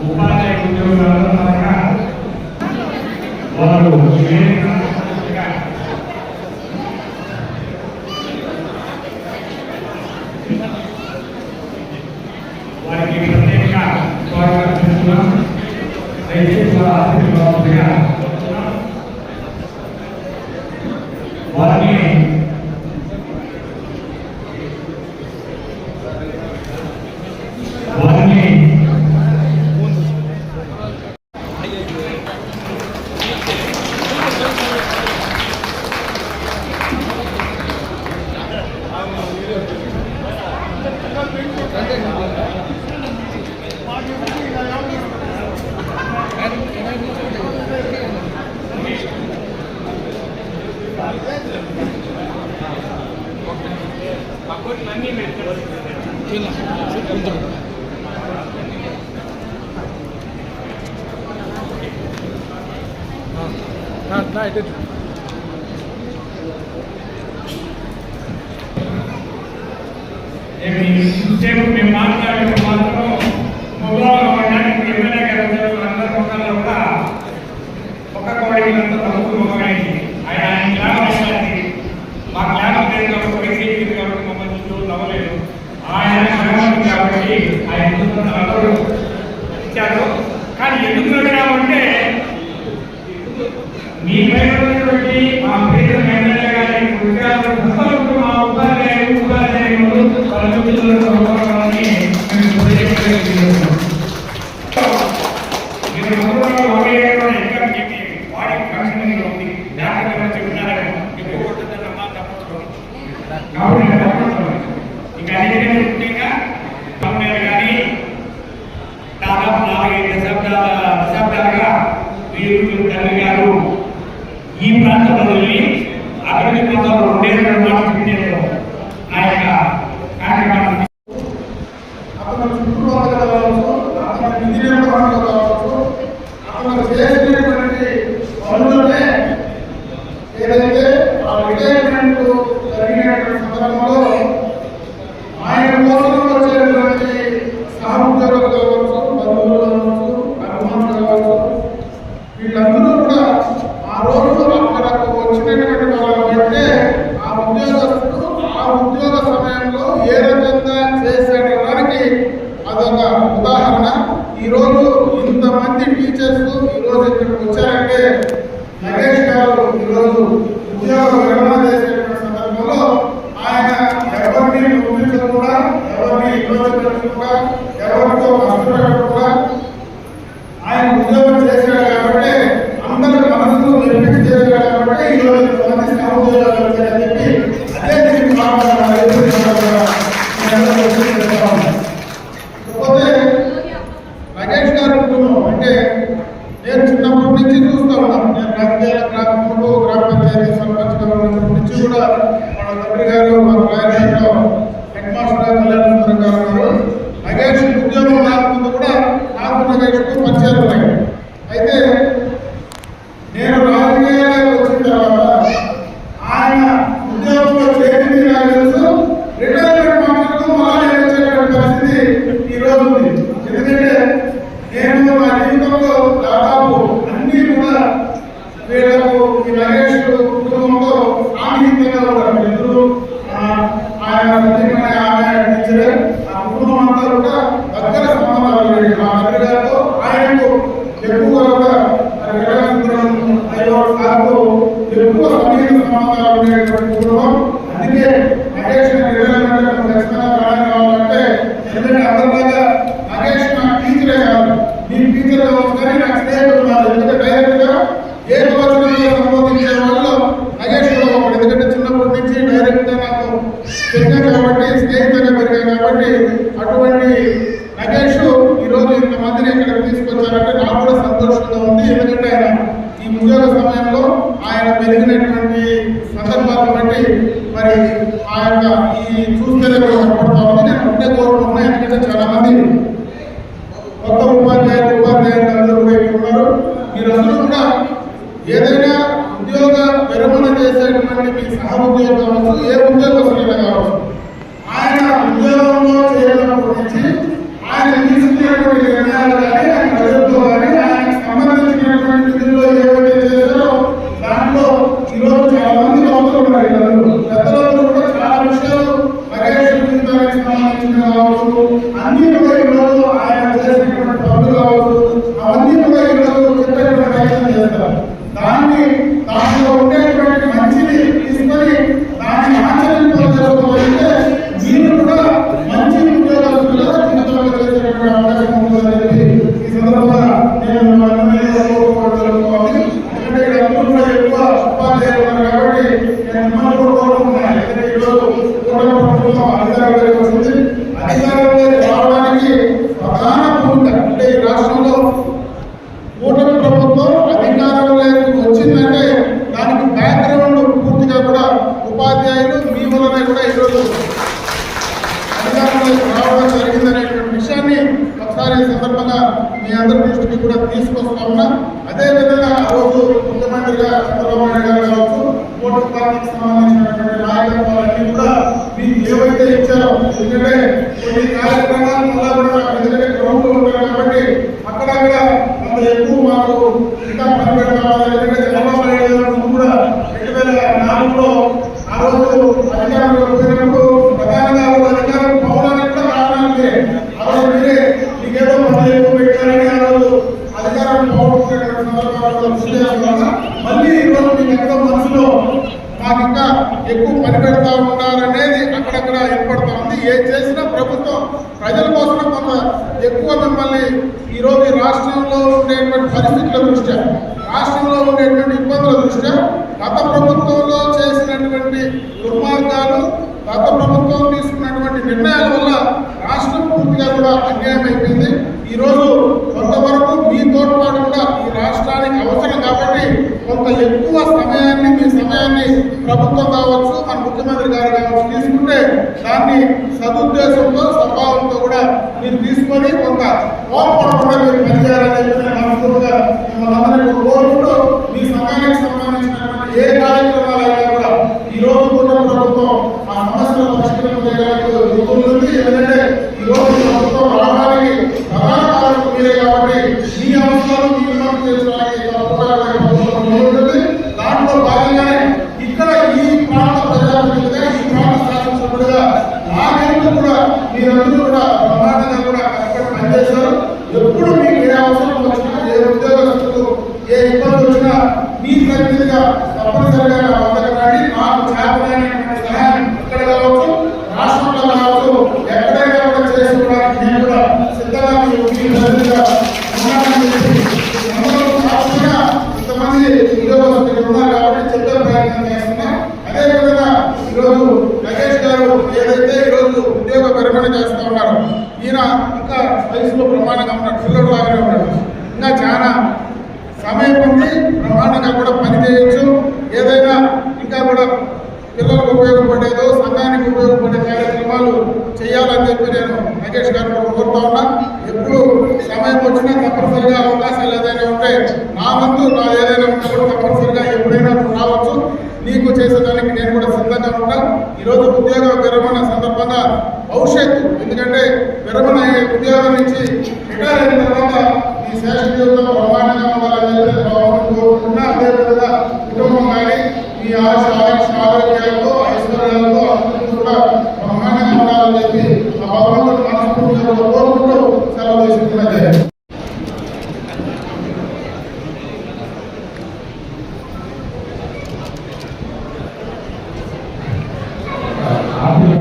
ఉపాధ్యాయ ఉద్యోగాల వారు వారికి ప్రత్యేక స్వాగతం చేస్తున్నాం. దయచేసి ఆశీర్వాదంగా వారిని మేము మాట్లాడే మాత్రం మొదలవడానికి ఎమ్మెల్యే గారు అందరి ముఖంలో కూడా ఒక కోడినంత తక్కువ మొదలైంది. ఆయన గ్రామానికి మా గ్రామం వైసీపీ కాబట్టి మమ్మల్ని చూసి నవ్వలేదు. ఆయన గ్రామం కాబట్టి ఆయన అందరూ ఇచ్చారు. కానీ ఎందుకు వెళ్ళామంటే మీ పైనటువంటి మా పేద ఎమ్మెల్యే గారి ఉద్యోగాలు మా ఉపాధ్యాయులు దాదాపు 4-5 దశాబ్దాలుగా వీరు తల్లి గారు ఈ ప్రాంతంలో అభివృద్ధి ప్రాంతంలో 2 మాటలు ఆ యొక్క కార్యక్రమం అతను చుట్టుపక్కల కావచ్చు, అతను ఇంజనీర్ కావచ్చు, అతను చేసినటువంటి పనులనే ఏదైతే ఆ రిటైర్మెంట్ జరిగినటువంటి సందర్భంలో ఆయన కోసం వచ్చేటువంటి సహోద్యోగులు కావచ్చు, బంధువులు కావచ్చు, అభిమానులు కావచ్చు, వీళ్ళందరూ కూడా ఆ రోజు అక్కడకు వచ్చినటువంటి వాళ్ళ బట్టే ఆ ఉద్యోగస్తులు ఆ ఉద్యోగ సమయంలో ఏ రకంగా చేసేటానికి అదొక ఉదాహరణ. ఈరోజు ఇంతమంది టీచర్స్ ఈరోజు ఇక్కడికి వచ్చారంటే నగేష్ గారు ఈరోజు ఉద్యోగం విరమణ చేసేటువంటి సందర్భంలో ఆయన ఎవరిని నొప్పించకుండా, ఎవరిని ఇబ్బంది పెట్టకుండా, ఎవరితో కష్టపెట్టకుండా ఆయన ఉద్యోగం చేశాడు కాబట్టి అందరి మనసులో నిర్మించి చేశాడు కాబట్టి ఈరోజు మంది సహోద్యోగాలు వచ్చాయని చెప్పి అదే దీనికి కాకపోతే నగేష్ గారు కుటుంబం అంటే నేను చిన్నప్పటి నుంచి చూస్తూ ఉన్నాను. నేను గ్రామంలో గ్రామ పంచాయతీ సర్పంచ్గా ఉన్నప్పటి నుంచి కూడా మన తండ్రి గారు మా రాయలసీమలో హెడ్ మాస్టర్ కళ్యాణ గారు నగేష్ ఉద్యోగం రాకముందు కూడా నాకు నగేష్కు పరిచయాలు ఉన్నాయి. అయితే నేను రాజకీయాలకు వచ్చిన తర్వాత ఆయన ఉద్యోగంలో చేరింది నాకు తెలుసు. రిటైర్మెంట్ మాత్రం మళ్ళా వచ్చేటువంటి పరిస్థితి ఈరోజు ఉంది. ఎందుకంటే నేను నా జీవితంలో దాదాపు అన్ని కూడా వీళ్ళకు ఈ నగేష్ కుటుంబంలో సాన్నిహితంగా ఉన్నారు. ఎందుకు ఆయన ఆమె టీచరే, ఆ కుటుంబం అంతా కూడా దగ్గర సంబంధాలు మా తండ్రి గారితో ఆయనకు ఎక్కువగా ఎక్కువ సన్నిహిత సంబంధాలు ఉండేటువంటి కుటుంబం. అందుకే నగేష్ ఖచ్చితంగా కావాలంటే ఎందుకంటే అందరిలాగా నగేష్ నా టీచరే కాదు, నీ టీచర్ కావచ్చు కానీ నాకు స్నేహితులు ఉన్నారు. ఎందుకంటే డైరెక్ట్ గా ఏ వచనంలో సంబోధించే వాళ్ళు నగేష్ కూడా ఒకటి. ఎందుకంటే చిన్నప్పటి నుంచి డైరెక్ట్ గా నాకు పెరిగాను కాబట్టి, స్నేహితులుగా పెరిగాను కాబట్టి అటువంటి నగేష్ ఈరోజు ఇంతమందిని ఇక్కడ తీసుకొచ్చారంటే నాకు కూడా సంతోషంగా ఉంది. ఎందుకంటే ఆయన ఈ ఉద్యోగ సమయంలో ఆయన పెరిగినటువంటి సందర్భాలను బట్టి కాబట్టి మరి ఆ యొక్క ఈ చూస్తేనే కూడా కనపడతా ఉంది. నేను ఒకటే కోరుకుంటున్నా, ఎందుకంటే చాలా మంది కొత్త ఉపాధ్యాయులు అందరూ కూడా ఇక్కడ ఉన్నారు. మీరందరూ కూడా ఏదైనా ఉద్యోగ విరమణ చేసేటువంటి మీ సహ ఉద్యోగం కావచ్చు, ఏ ఉద్యోగస్తులైనా కావచ్చు, ఆయన ఉద్యోగంలో చేరినప్పటి నుంచి ఆయన తీసుకునేటువంటి నిర్ణయాలు కానీ, ఆయన ప్రజలతో కానీ, ఆయనకు సంబంధించినటువంటి విధుల్లో ఏవైతే చేశారో దాంట్లో ఈరోజు చాలా మంది అవుతున్నారు. పెద్దలందరూ కూడా చాలా విషయాలు పర్యవేక్షించడానికి సంబంధించిన కావచ్చు, అన్ని కూడా ఈరోజు ఆయన చేసినటువంటి పనులు కావచ్చు, అవన్నీ కూడా ఈరోజు చెప్పేటువంటి ప్రయత్నం చేస్తారు. దాంట్లో ఉండేటువంటి మంచిని తీసుకొని దాన్ని ఆచరించకపోతే మీరు కూడా మంచి ఉద్యోగస్తులుగా జీవితంలో చేసేటువంటి అవకాశం ఉంటుందని ఈ సందర్భంగా నేను కోరుకోవాలి. ఎందుకంటే ఇక్కడ అందరూ కూడా ఎక్కువ ఉపాధ్యాయులు ఉన్నారు కాబట్టి నేను మిమ్మల్ని కూడా కోరుకుంటున్నాను. ఎందుకంటే ఈరోజు ప్రభుత్వం అధికారంలోకి వచ్చింది. అధికారంలోకి రావడానికి ప్రధాన భూమిక అంటే ఈ రాష్ట్రంలో కూటమి ప్రభుత్వం అధికారంలోకి వచ్చిందంటే దానికి బ్యాక్గ్రౌండ్ పూర్తిగా కూడా ఉపాధ్యాయులు మీ వలన కూడా ఈరోజు అధికారంలోకి రావడం జరిగిందనేటువంటి విషయాన్ని ఒకసారి ఈ సందర్భంగా మీ అందరి దృష్టికి కూడా తీసుకొస్తా ఉన్నా. అదేవిధంగా ఆ రోజు ముఖ్యమంత్రిగా చంద్రబాబు నాయుడు గారు కావచ్చు, ఓటు పార్టీకి సంబంధించినటువంటి నాయకత్వాలన్నీ కూడా మీకు ఏవైతే ఇచ్చారో, ఎందుకంటే కొన్ని కార్యక్రమాలు వల్ల కూడా ఎందుకంటే గ్రౌండ్ ఉంటారు కాబట్టి అక్కడక్కడ అంత ఎక్కువ మాకు ఇంకా పని పెట్టాలి. ఎందుకంటే చంద్రబాబు నాయుడు గారు కూడా 2004లో ఆ రోజు అధికారంలో వచ్చినప్పుడు ప్రధానంగా అధికారం పోవడానికి కూడా కారణాలు ఆ రోజు మీరే మీకేదో పని ఎక్కువ పెట్టారని ఆ రోజు అధికారం పోవడం మళ్ళీ ఈరోజు మీకు ఎంతో మనసులో మాకు ఇంకా ఎక్కువ పని పెడతా ఉన్నారనేది అక్కడక్కడ ఏర్పడతా ఉంది. ఏం చేసినా ప్రభుత్వం ప్రజల కోసం కొంత ఎక్కువ మిమ్మల్ని ఈరోజు రాష్ట్రంలో ఉండేటువంటి పరిస్థితుల దృష్ట్యా, రాష్ట్రంలో ఉండేటువంటి ఇబ్బందుల దృష్ట్యా గత ప్రభుత్వంలో చేసినటువంటి దుర్మార్గాలు, గత ప్రభుత్వం తీసుకున్నటువంటి నిర్ణయాల వల్ల రాష్ట్రం పూర్తిగా కూడా అన్యాయం అయిపోయింది. ఈరోజు కొంతవరకు మీ తోడ్పాటు కూడా ఈ రాష్ట్రానికి అవసరం కాబట్టి కొంత ఎక్కువ సమయాన్ని, మీ సమయాన్ని ప్రభుత్వం కావచ్చు, మన ముఖ్యమంత్రి గారు కావచ్చు తీసుకుంటే దాన్ని సదుద్దేశంతో, స్వభావంతో కూడా మీరు తీసుకొని కొంత కోపడకుండా మీరు పనిచేయాలని మనస్ఫూర్తిగా మిమ్మల్ని అందరికీ కోరుకుంటూ మీ సమయానికి సంబంధించినటువంటి ఏ కార్యక్రమాలైనా కూడా ఈ రోజు కూడా ప్రభుత్వం ఆ సమస్యలు పరిష్కరించడానికి ఉంటుంది. ఎందుకంటే ఈ రోజు ప్రభుత్వం రావడానికి ప్రధాన కారణం మీరే కాబట్టి మీ అవసరాలు మీ విమర్శ చేసుకోవడానికి ప్రభుత్వం ఉంటుంది. దాంట్లో భాగంగానే ఇక్కడ ఈ ప్రాంత ప్రజాప్రతినిధిగా, ఈ ప్రాంత శాసనసభ్యుడిగా నాకెందుకు కూడా మీరందరూ కూడా బ్రహ్మాండంగా కూడా కష్టపడి పనిచేశారు. ఎప్పుడు మీకు ఏ అవసరం వచ్చినా, ఏ ఉద్యోగస్తులు ఏ ఇబ్బంది వచ్చినా మీ ప్రతినిధిగా తప్పనిసరిగా వద్దకు రండి. నాకు చేతనైనటువంటి సహాయం ఎక్కడ కావచ్చు, రాష్ట్రంలో కావచ్చు, ఎక్కడైనా కూడా చేసుకోవడానికి నేను కూడా సిద్ధంగా మీ ప్రతినిధిగా ఉన్నానని చెప్పి కాకుండా ఇంతమంది ఉద్యోగస్తులు ఉన్నారు కాబట్టి చెప్పే ప్రయత్నం చేస్తున్నా. అదేవిధంగా ఈరోజు నగేష్ గారు ఏదైతే ఈరోజు ఉద్యోగ విరమణ చేస్తూ ఉన్నారు, ఈయన ఇంకా వయసులో ప్రమాణంగా ఉన్నాడు, పిల్లలు లాగానే ఉన్నాడు. ఇంకా చాలా సమయం ఉంది, ప్రమాణంగా కూడా పని చేయొచ్చు. ఏదైనా ఇంకా కూడా పిల్లలకు ఉపయోగపడేదో, సంఘానికి ఉపయోగపడే కార్యక్రమాలు చేయాలని చెప్పి నేను నగేష్ గారు కోరుతా ఉన్నా. ఎప్పుడు సమయం వచ్చినా తప్పనిసరిగా అవకాశాలు ఏదైనా ఉంటే నా వంతు నా ఏదైనా ఉంటే కూడా తప్పనిసరిగా ఎప్పుడైనా రావచ్చు. నీకు చేసేదానికి నేను కూడా సిద్ధంగా ఉంటాను. ఈరోజు ఉద్యోగ విరమణ సందర్భంగా భవిష్యత్తు, ఎందుకంటే విరమణ ఉద్యోగం నుంచి